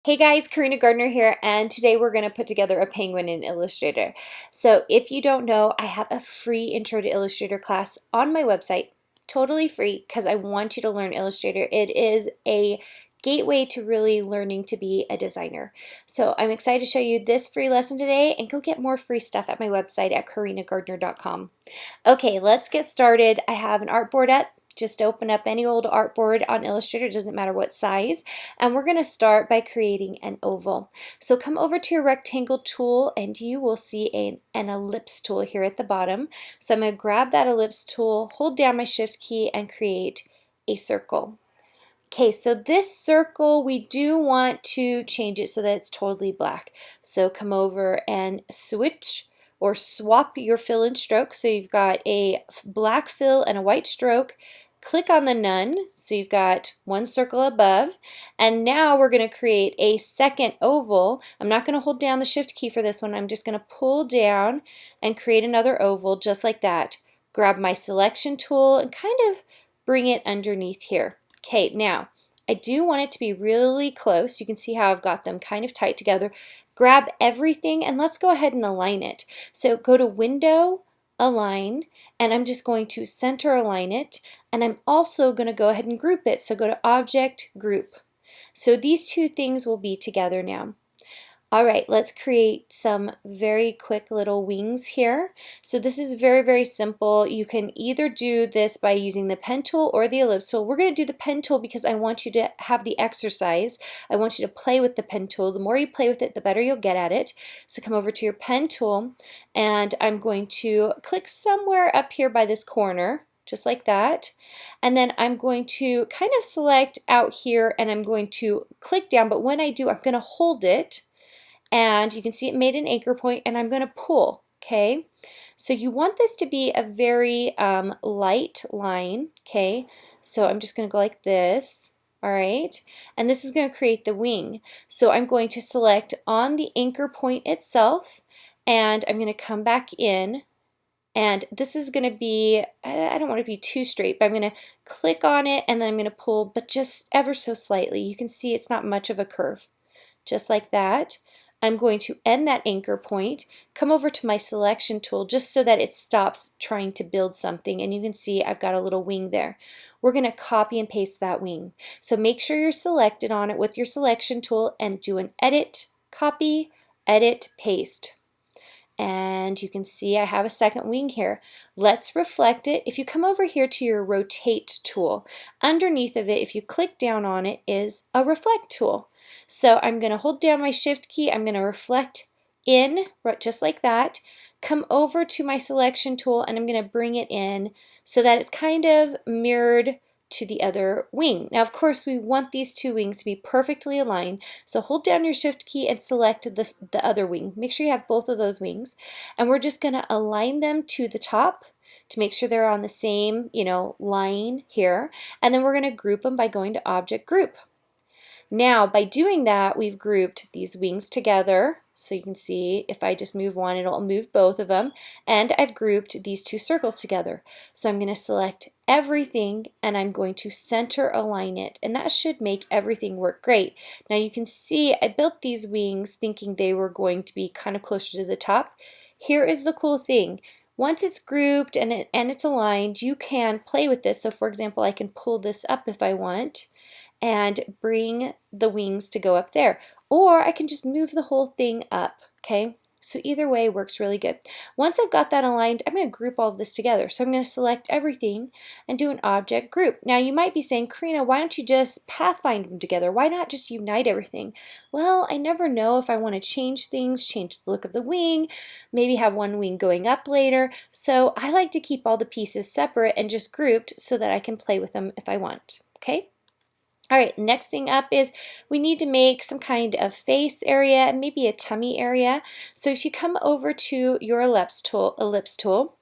Hey guys, Karina Gardner here, and today we're going to put together a penguin in Illustrator. So if you don't know, I have a free Intro to Illustrator class on my website, totally free, because I want you to learn Illustrator. It is a gateway to really learning to be a designer. So I'm excited to show you this free lesson today, and go get more free stuff at my website at karinagardner.com. Okay, let's get started. I have an artboard up. Just open up any old artboard on Illustrator, it doesn't matter what size, and we're going to start by creating an oval. So come over to your rectangle tool and you will see an ellipse tool here at the bottom. So I'm going to grab that ellipse tool, hold down my shift key, and create a circle. Okay, so this circle, we do want to change it so that it's totally black. So come over and switch or swap your fill and stroke. So you've got a black fill and a white stroke. Click on the none, so you've got one circle above, and now we're going to create a second oval. I'm not going to hold down the shift key for this one. I'm just going to pull down and create another oval just like that. Grab my selection tool and kind of bring it underneath here. Okay, now I do want it to be really close. You can see how I've got them kind of tight together. Grab everything and let's go ahead and align it. So go to Window, Align, and I'm just going to center align it, and I'm also going to go ahead and group it. So go to Object, Group. So these two things will be together now. All right, let's create some very quick little wings here. So this is very, very simple. You can either do this by using the pen tool or the ellipse tool. We're going to do the pen tool because I want you to have the exercise. I want you to play with the pen tool. The more you play with it, the better you'll get at it. So come over to your pen tool, and I'm going to click somewhere up here by this corner, just like that. And then I'm going to kind of select out here, and I'm going to click down, but when I do, I'm going to hold it. And you can see it made an anchor point, and I'm going to pull. Okay, so you want this to be a very light line. Okay, so I'm just going to go like this. All right, and this is going to create the wing. So I'm going to select on the anchor point itself, and I'm going to come back in, and this is going to be, I don't want to be too straight, but I'm going to click on it, and then I'm going to pull, but just ever so slightly. You can see it's not much of a curve, just like that. I'm going to end that anchor point, come over to my selection tool just so that it stops trying to build something, and you can see I've got a little wing there. We're going to copy and paste that wing. So make sure you're selected on it with your selection tool and do an edit, copy, edit, paste. And you can see I have a second wing here. Let's reflect it. If you come over here to your rotate tool, underneath of it, if you click down on it, is a reflect tool. So I'm going to hold down my shift key, I'm going to reflect in, just like that, come over to my selection tool, and I'm going to bring it in so that it's kind of mirrored to the other wing. Now of course we want these two wings to be perfectly aligned, so hold down your shift key and select the other wing. Make sure you have both of those wings, and we're just going to align them to the top to make sure they're on the same, line here, and then we're going to group them by going to Object, Group. Now by doing that, we've grouped these wings together. So you can see if I just move one, it'll move both of them. And I've grouped these two circles together. So I'm going to select everything, and I'm going to center align it. And that should make everything work great. Now you can see I built these wings thinking they were going to be kind of closer to the top. Here is the cool thing. Once it's grouped and it's aligned, you can play with this. So for example, I can pull this up if I want and bring the wings to go up there. Or I can just move the whole thing up, okay? So either way works really good. Once I've got that aligned, I'm going to group all of this together. So I'm going to select everything and do an Object, Group. Now you might be saying, Karina, why don't you just pathfind them together? Why not just unite everything? Well, I never know if I want to change things, change the look of the wing, maybe have one wing going up later. So I like to keep all the pieces separate and just grouped so that I can play with them if I want, okay? All right, next thing up is we need to make some kind of face area and maybe a tummy area. So if you come over to your ellipse tool,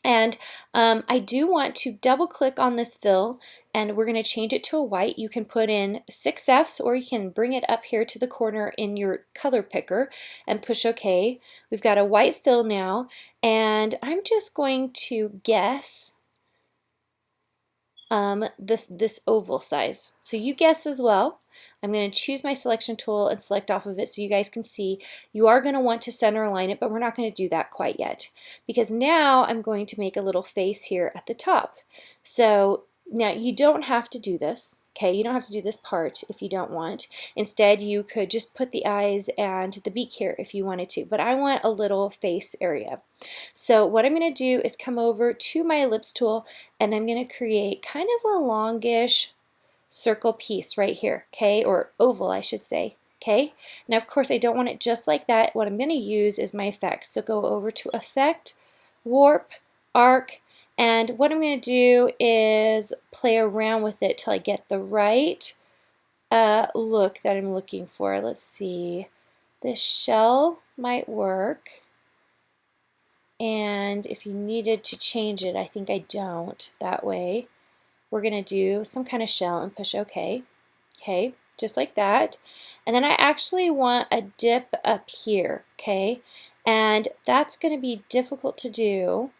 and I do want to double click on this fill, and we're going to change it to a white. You can put in 6Fs, or you can bring it up here to the corner in your color picker and push OK. We've got a white fill now, and I'm just going to guess this oval size. So you guess as well. I'm going to choose my selection tool and select off of it so you guys can see. You are going to want to center align it, but we're not going to do that quite yet because now I'm going to make a little face here at the top. So now you don't have to do this. Okay, you don't have to do this part if you don't want. Instead, you could just put the eyes and the beak here if you wanted to, but I want a little face area. So what I'm going to do is come over to my ellipse tool and I'm going to create kind of a longish circle piece right here, okay, or oval I should say. Okay, now of course I don't want it just like that. What I'm going to use is my effects. So go over to Effect, Warp, Arc, and what I'm going to do is play around with it till I get the right look that I'm looking for. Let's see. This shell might work. And if you needed to change it, I think I don't that way. We're going to do some kind of shell and push OK. Okay, just like that. And then I actually want a dip up here, okay? And that's going to be difficult to do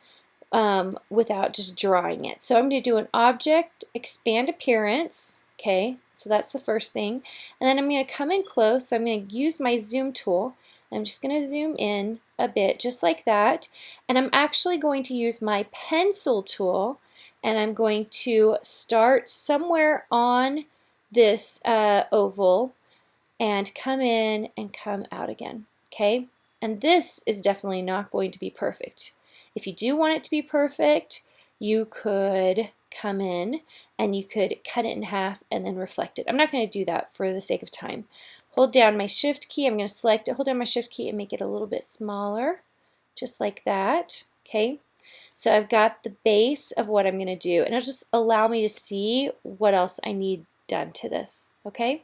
without just drawing it. So I'm going to do an object, expand appearance, okay? So that's the first thing. And then I'm going to come in close. So I'm going to use my zoom tool. I'm just going to zoom in a bit, just like that. And I'm actually going to use my pencil tool, and I'm going to start somewhere on this oval and come in and come out again, okay? And this is definitely not going to be perfect. If you do want it to be perfect, you could come in and you could cut it in half and then reflect it. I'm not going to do that for the sake of time. Hold down my shift key, I'm going to select it, hold down my shift key and make it a little bit smaller, just like that, okay? So I've got the base of what I'm going to do, and it'll just allow me to see what else I need done to this, okay?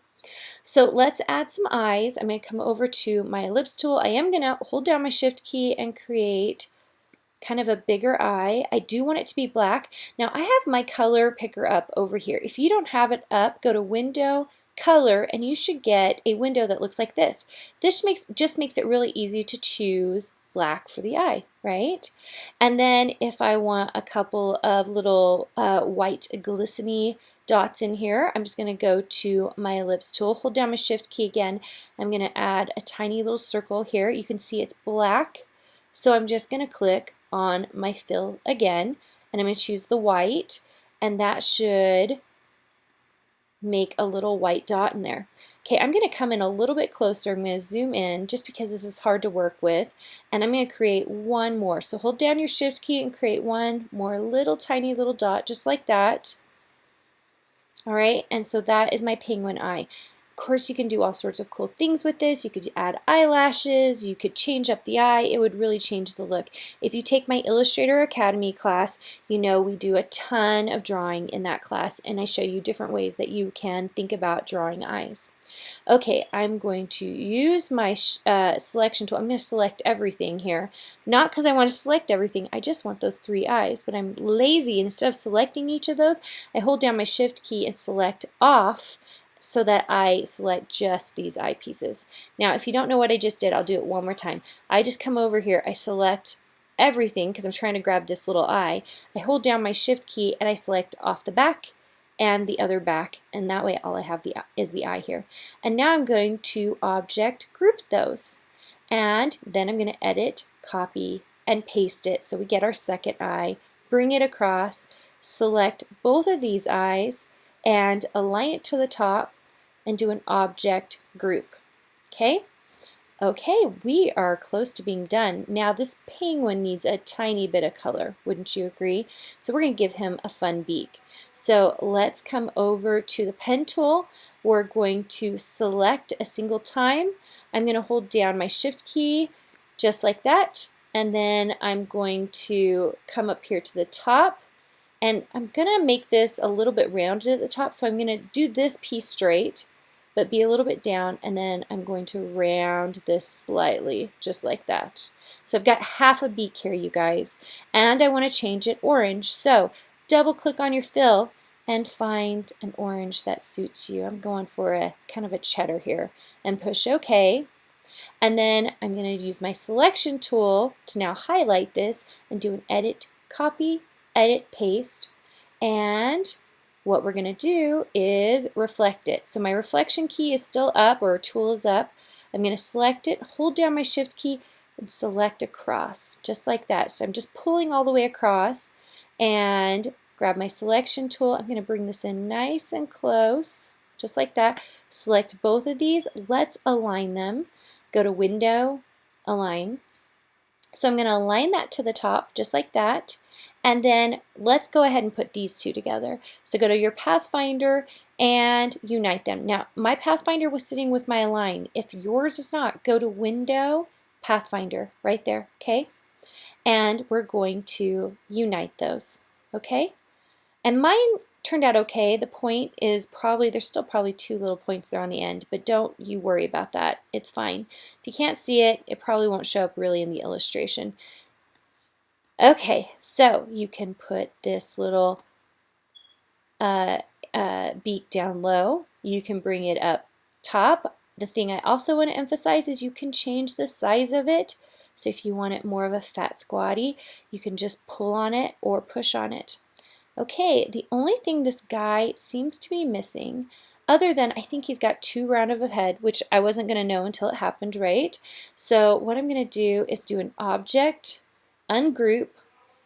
So let's add some eyes. I'm going to come over to my ellipse tool. I am going to hold down my shift key and create kind of a bigger eye. I do want it to be black. Now I have my color picker up over here. If you don't have it up, go to Window, Color, and you should get a window that looks like this. This just makes it really easy to choose black for the eye, right? And then if I want a couple of little white glistening dots in here, I'm just going to go to my ellipse tool, hold down my shift key again. I'm going to add a tiny little circle here. You can see it's black, so I'm just going to click on my fill again, and I'm going to choose the white, and that should make a little white dot in there. Okay, I'm going to come in a little bit closer. I'm going to zoom in just because this is hard to work with, and I'm going to create one more. So hold down your shift key and create one more little tiny little dot just like that. All right, and so that is my penguin eye. Of course, you can do all sorts of cool things with this. You could add eyelashes, you could change up the eye. It would really change the look. If you take my Illustrator Academy class, you know we do a ton of drawing in that class, and I show you different ways that you can think about drawing eyes. Okay, I'm going to use my selection tool. I'm going to select everything here. Not because I want to select everything, I just want those three eyes, but I'm lazy. Instead of selecting each of those, I hold down my shift key and select off so that I select just these eye pieces. Now, if you don't know what I just did, I'll do it one more time. I just come over here, I select everything because I'm trying to grab this little eye. I hold down my shift key and I select off the back and the other back, and that way all I have is the eye here. And now I'm going to object group those, and then I'm going to edit, copy, and paste it so we get our second eye, bring it across, select both of these eyes, and align it to the top and do an object group. Okay? Okay, we are close to being done. Now this penguin needs a tiny bit of color, wouldn't you agree? So we're going to give him a fun beak. So let's come over to the pen tool. We're going to select a single time. I'm going to hold down my shift key just like that, and then I'm going to come up here to the top, and I'm going to make this a little bit rounded at the top, so I'm going to do this piece straight but be a little bit down, and then I'm going to round this slightly, just like that. So I've got half a beak here, you guys, and I want to change it orange. So double click on your fill and find an orange that suits you. I'm going for a kind of a cheddar here, and push OK. And then I'm going to use my selection tool to now highlight this and do an edit, copy, edit, paste, and what we're going to do is reflect it. So my reflection key is still up, or tool is up. I'm going to select it, hold down my shift key, and select across, just like that. So I'm just pulling all the way across and grab my selection tool. I'm going to bring this in nice and close, just like that. Select both of these. Let's align them. Go to Window, Align. So I'm going to align that to the top, just like that. And then let's go ahead and put these two together. So go to your Pathfinder and unite them. Now, my Pathfinder was sitting with my Align. If yours is not, go to Window, Pathfinder, right there, okay? And we're going to unite those, okay? And mine turned out okay. The point is there's still probably two little points there on the end, but don't you worry about that. It's fine. If you can't see it, it probably won't show up really in the illustration. Okay, so you can put this little beak down low. You can bring it up top. The thing I also want to emphasize is you can change the size of it. So if you want it more of a fat squatty, you can just pull on it or push on it. Okay, the only thing this guy seems to be missing, other than I think he's got too round of a head, which I wasn't going to know until it happened, right? So what I'm going to do is do an object, ungroup,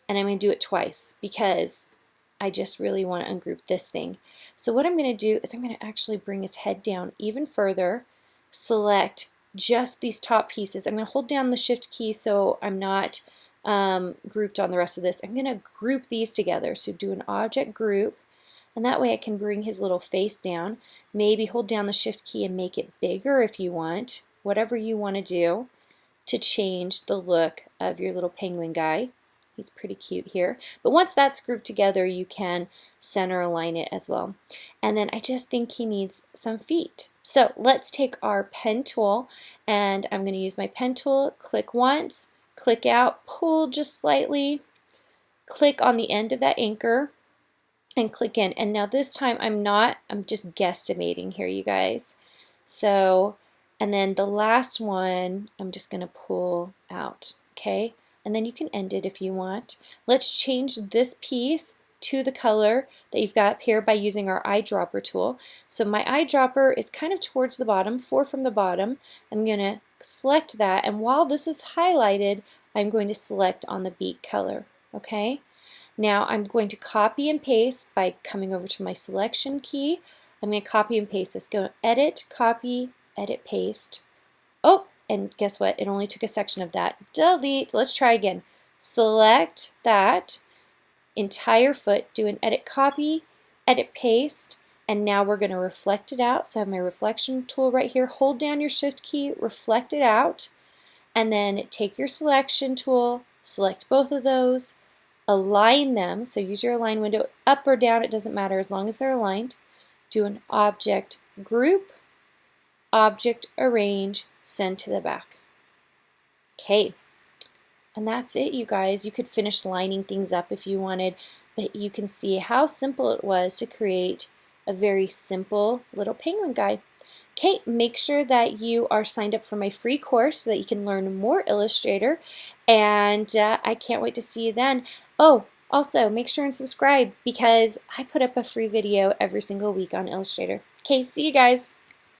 and I'm going to do it twice because I just really want to ungroup this thing. So what I'm going to do is I'm going to actually bring his head down even further, select just these top pieces. I'm going to hold down the shift key so I'm not grouped on the rest of this. I'm going to group these together. So do an object group, and that way I can bring his little face down. Maybe hold down the shift key and make it bigger if you want. Whatever you want to do to change the look of your little penguin guy. He's pretty cute here. But once that's grouped together, you can center align it as well. And then I just think he needs some feet. So let's take our pen tool, and I'm going to use my pen tool, click once, click out, pull just slightly, click on the end of that anchor, and click in. And now this time I'm just guesstimating here, you guys. So, and then the last one, I'm just going to pull out, okay? And then you can end it if you want. Let's change this piece to the color that you've got up here by using our eyedropper tool. So my eyedropper is kind of towards the bottom, 4 from the bottom. I'm going to select that, and while this is highlighted, I'm going to select on the beak color, okay? Now I'm going to copy and paste by coming over to my selection key. I'm going to copy and paste this. Go Edit, Copy, Edit, Paste. Oh, and guess what? It only took a section of that. Delete. Let's try again. Select that entire foot, do an Edit, Copy, Edit, Paste, and now we're going to reflect it out. So I have my reflection tool right here. Hold down your shift key, reflect it out, and then take your selection tool, select both of those, align them. So use your align window up or down, it doesn't matter as long as they're aligned. Do an object group, object arrange, send to the back. Okay, and that's it, you guys. You could finish lining things up if you wanted, but you can see how simple it was to create a very simple little penguin guy. Okay, make sure that you are signed up for my free course so that you can learn more Illustrator, and I can't wait to see you then. Oh, also make sure and subscribe because I put up a free video every single week on Illustrator. Okay, see you guys.